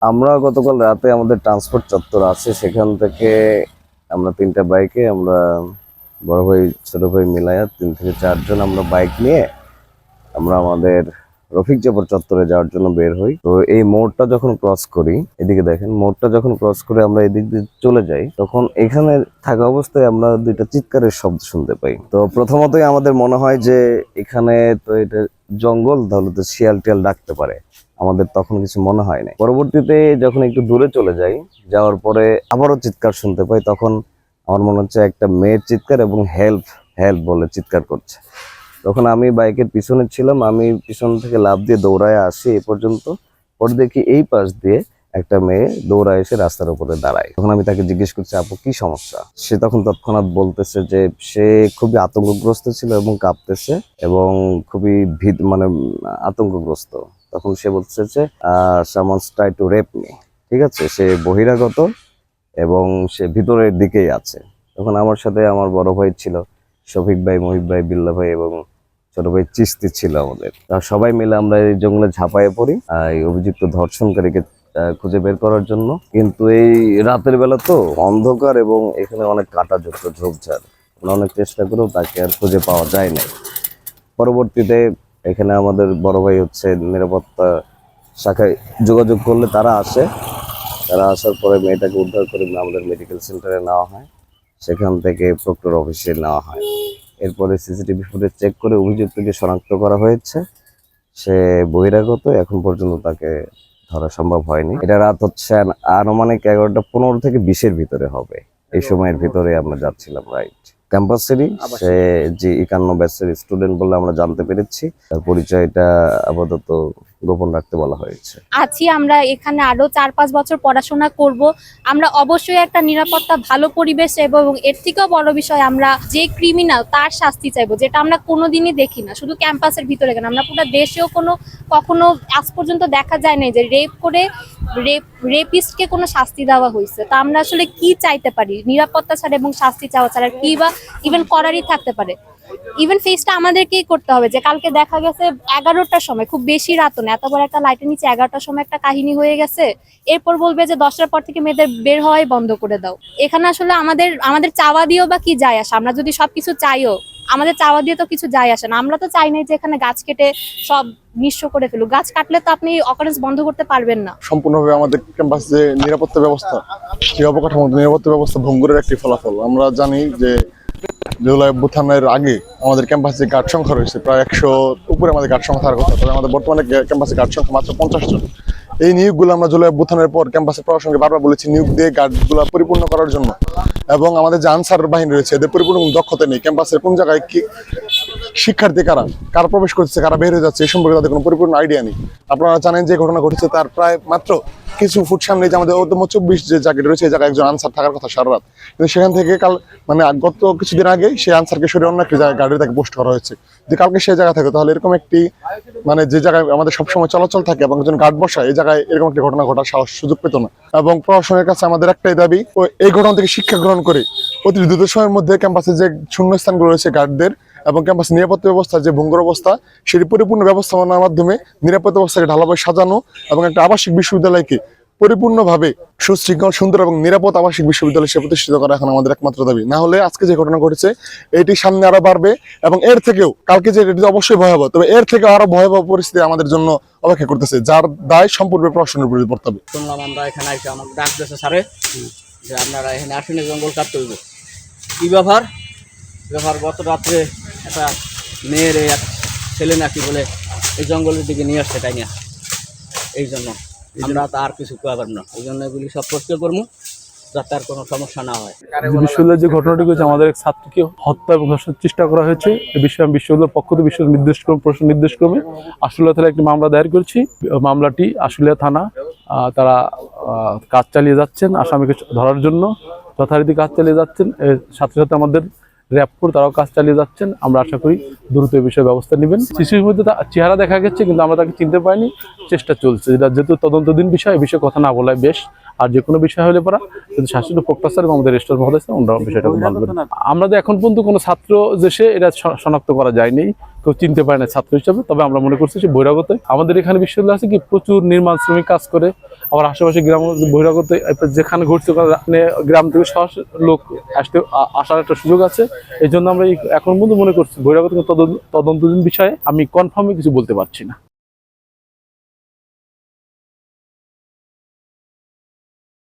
আমরা গতকাল রাতে আমাদের ট্রান্সপোর্ট চত্বর আছে, সেখান থেকে আমরা 3টা বাইকে, আমরা বড় ভাই ছোট ভাই মিলাইয়া 3 থেকে 4 জন আমরা বাইক নিয়ে আমরা আমাদের রফিক জাবর চত্বরে যাওয়ার জন্য বের হই। তো এই মোড়টা যখন ক্রস করি, এদিকে দেখেন, মোড়টা যখন ক্রস করে আমরা এদিক দিয়ে চলে যাই, তখন এখানে থাকা অবস্থায় আমরা 2টা চিৎকারের শব্দ শুনতে পাই। তো প্রথমতই আমাদের মনে হয় যে এখানে তো এটা জঙ্গল, তাহলে তো শিয়াল টিয়াল ডাকতে পারে। আমাদের তখন কিছু মনে হয় না। পরবর্তীতে যখন একটু দূরে চলে যাই, যাওয়ার পরে আবারও চিৎকার শুনতে পাই। তখন আমার মনে হচ্ছে একটা মেয়ের চিৎকার এবং হেল্প হেল্প বলে চিৎকার করছে। তখন আমি বাইকের পিছনে ছিলাম, আমি পিছন থেকে লাফ দিয়ে দৌড়ায় আসি এ পর্যন্ত। পরে দেখি এই পাশ দিয়ে একটা মেয়ে দৌড়ায় এসে রাস্তার উপরে দাঁড়ায়। তখন আমি তাকে জিজ্ঞেস করছি, আপু কি সমস্যা? সে তখন তৎক্ষণাৎ বলতেছে যে সে খুবই আতঙ্কগ্রস্ত ছিল এবং কাঁপতেছে এবং খুবই মানে আতঙ্কগ্রস্ত। তখন সে বলছে যে someone's try to rape me, ঠিক আছে, সে বহিরাগত এবং সে ভিতরের দিকেই আছে। তখন আমার সাথে আমার বড় ভাই ছিল, শফিক ভাই, মহিব ভাই, বিল্লা ভাই এবং ছোট ভাই চিস্তি ছিল আমাদের। সবাই মিলে আমরা এই জঙ্গলে ঝাঁপায়ে পড়ি এই অভিযুক্ত ধর্ষণকারীকে খুঁজে বের করার জন্য। কিন্তু এই রাতের বেলা তো অন্ধকার এবং এখানে অনেক কাঁটাযুক্ত ঝোপঝাড়, আমরা অনেক চেষ্টা করেও তাকে আর খুঁজে পাওয়া যায় না। পরবর্তীতে এখানে আমাদের বড় ভাই হচ্ছে নিরাপত্তা শাখায় যোগাযোগ করলে তারা আসে। তারা আসার পরে মেয়েটাকে উদ্ধার করে আমাদের মেডিকেল সেন্টারে নেওয়া হয়, সেখান থেকে প্রক্টর অফিসে নেওয়া হয়। এরপরে সিসিটিভি ফুটেজ চেক করে অভিযুক্তকে শনাক্ত করা হয়েছে। সে বহিরাগত, এখন পর্যন্ত তাকে ধরা সম্ভব হয়নি। এটা রাত হচ্ছে আনুমানিক 11টা 15 থেকে 20-এর ভিতরে হবে। এই সময়ের ভিতরে আমরা যাচ্ছিলাম রাইট ক্যাম্পাসেরই। সে যে 51 ব্যাচের স্টুডেন্ট বলে আমরা জানতে পেরেছি। তার পরিচয়টা আপাতত গোপন রাখতে বলা হয়েছে। আমরা এখানে আরো 4-5 বছর পড়াশোনা করব। আমরা অবশ্যই একটা নিরাপত্তা, ভালো পরিবেশ এবং এর থেকেও বড় বিষয়, আমরা যে ক্রিমিনাল তার শাস্তি চাইবো, যেটা আমরা কোনোদিনই দেখি না। শুধু ক্যাম্পাসের ভিতরে কেন, আমরা পুরো দেশেও কখনো আজ পর্যন্ত দেখা যায় না যে রেপ করে রেপিস্টকে কোনো শাস্তি দেওয়া হয়েছে। তা আমরা আসলে কি চাইতে পারি নিরাপত্তা ছাড়া এবং শাস্তি চাওয়া ছাড়া? কি বা ইভেন করারই থাকতে পারে? ইভেন ফেসটা আমাদেরকেই করতে হবে। যে কালকে দেখা গেছে 11টার সময়, খুব বেশি রাত না, এত বড় একটা লাইটের নিচে 11টার সময় একটা কাহিনী হয়ে গেছে, এরপর বলবে যে 10টার পর থেকে মেয়েদের বের হওয়াই বন্ধ করে দাও। এখানে আসলে আমাদের চাওয়া দিয়েও বা কি যায় আসে? আমরা যদি সবকিছু চাইও, আমাদের চাওয়া দিয়ে তো কিছু যায় আসে না। আমরা তো চাই নাই যে এখানে গাছ কেটে সব নিঃস্ব করে ফেলুক। গাছ কাটলে তো আপনি অকারেন্স বন্ধ করতে পারবেন না। সম্পূর্ণভাবে আমাদের ক্যাম্পাস যে নিরাপত্তা ব্যবস্থা, সেই অবকাঠামো নিরাপত্তা ব্যবস্থা ভঙ্গুরের একটি ফলাফল। আমরা জানি যে জুলাই অভ্যুত্থানের আগে আমাদের ক্যাম্পাসে গার্ড সংখ্যা রয়েছে প্রায় 100 উপরে আমাদের গার্ড সংখ্যা থাকার কথা। তবে আমাদের বর্তমানে ক্যাম্পাসে গার্ড সংখ্যা মাত্র 50 জন। এই নিয়োগগুলো আমরা জুলাই অভ্যুত্থানের পর ক্যাম্পাসে প্রশাসনকে বারবার বলেছি নিয়োগ দিয়ে গার্ডগুলো পরিপূর্ণ করার জন্য। এবং আমাদের যে আনসার বাহিনী রয়েছে, এদের পরিপূর্ণ দক্ষতা নেই। ক্যাম্পাসের কোন জায়গায় কি শিক্ষার্থী কারা প্রবেশ করছে, কারা বের হয়ে যাচ্ছে, এই সম্পর্কে তাদের কোনো পরিপূর্ণ আইডিয়া নেই। আপনারা জানেন যে ঘটনা ঘটেছে তার প্রায় মাত্র কিছু ফুট সামনে যে আমাদের 24 যে জায়গাটি রয়েছে, এই জায়গায় একজন আনসার থাকার কথা সারা রাত, কিন্তু সেখান থেকে গত কিছুদিন আগে সেই আনসারকে সরিয়ে অন্য একটি জায়গায় গার্ডে তাকে পোস্ট করা হয়েছে। যদি কালকে সেই জায়গা থাকে, তাহলে এরকম একটি যে জায়গায় আমাদের সবসময় চলাচল থাকে এবং একজন গার্ড বসায়, এই জায়গায় এরকম একটি ঘটনা ঘটার সাহস সুযোগ পেত না। এবং প্রশাসনের কাছে আমাদের একটাই দাবি, এই ঘটনা থেকে শিক্ষা গ্রহণ করে অতি দ্রুত সময়ের মধ্যে ক্যাম্পাসে যে শূন্যস্থানগুলো রয়েছে গার্ডদের এবং ক্যাম্পাস নিরাপত্তা ব্যবস্থা যে ভঙ্গুর অবস্থা, সেটি পরিপূর্ণ ব্যবস্থাপনার মাধ্যমে নিরাপত্তা ব্যবস্থাকে ঢালাভাবে সাজানো এবং একটা আবাসিক বিশ্ববিদ্যালয়কে পরিপূর্ণভাবে সুশৃঙ্খল, সুন্দর এবং নিরাপদ আবাসিক বিশ্ববিদ্যালয় হিসেবে প্রতিষ্ঠিত করা এখন আমাদের একমাত্র দাবি। না হলে আজকে যে ঘটনা ঘটেছে এটি সামনে আরো বাড়বে এবং এর থেকেও কালকে যে এটি অবশ্যই ভয়াবহ, তবে এর থেকে আরো ভয়াবহ পরিস্থিতি আমাদের জন্য অপেক্ষা করতেছে, যার দায় সম্পূর্ণ প্রশাসনের উপর পড়তে হবে। শুনলাম আমরা এখানে এসে আমাকে ডাক দিয়েছে স্যারে যে আপনারা এখানে আসেনি, জঙ্গল কাটতে হইব। কি ব্যাপার? গত রাত্রে একটা মেয়ের এক ছেলে নাকি বলে এই জঙ্গলের দিকে নিয়ে আসছে, তাই না? এই জন্য আমরা তো আর কিছু করার না, এই জন্য এগুলি সব পরিষ্কার করবো যাতে আর কোনো সমস্যা না হয়। বিশ্ববিদ্যালয়ের যে ঘটনাটি হয়েছে, আমাদের এক ছাত্রকে হত্যা এবং ধর্ষণের চেষ্টা করা হয়েছে। এই বিষয়ে আমি বিশ্ববিদ্যালয়ের পক্ষ থেকে প্রশাসন নির্দেশক্রমে আশুলিয়া থানায় একটি মামলা দায়ের করেছি। মামলাটি আশুলিয়া থানা তারা কাজ চালিয়ে যাচ্ছেন, আসামিকে ধরার জন্য যথারীতি কাজ চালিয়ে যাচ্ছেন। এর সাথে সাথে আমাদের র্যাবপুর তারাও কাজ চালিয়ে যাচ্ছেন। আমরা আশা করি দ্রুত এই বিষয়ে ব্যবস্থা নেবেন। শিশুর মধ্যে চেহারা দেখা গেছে, কিন্তু আমরা তাকে চিনতে পারিনি, চেষ্টা চলছে। যেহেতু তদন্তাধীন বিষয়, এই বিষয়ে কথা না বলাই বেশ। আর যে কোনো বিষয় হলে পরা কিন্তু শাসিত প্রক্টর এবং আমাদের রেজিস্ট্রার মহোদয় ওনারা বিষয়টা মানবেন। আমাদের এখন পর্যন্ত কোনো ছাত্র দেশে এটা শনাক্ত করা যায়নি, কেউ চিনতে পারে না ছাত্র হিসাবে। তবে আমরা মনে করছি যে বহিরাগত। আমাদের এখানে বিশ্ববিদ্যালয় আছে কি প্রচুর নির্মাণ শ্রমিক কাজ করে, আবার আশেপাশে গ্রাম বহিরাগত যেখানে ঘটছে ওখানে গ্রাম থেকে সরাসরি লোক আসার একটা সুযোগ আছে। এই জন্য আমরা এখন পর্যন্ত মনে করছি বহিরাগত তদন্তের বিষয়ে আমি কনফার্মে কিছু বলতে পারছি না।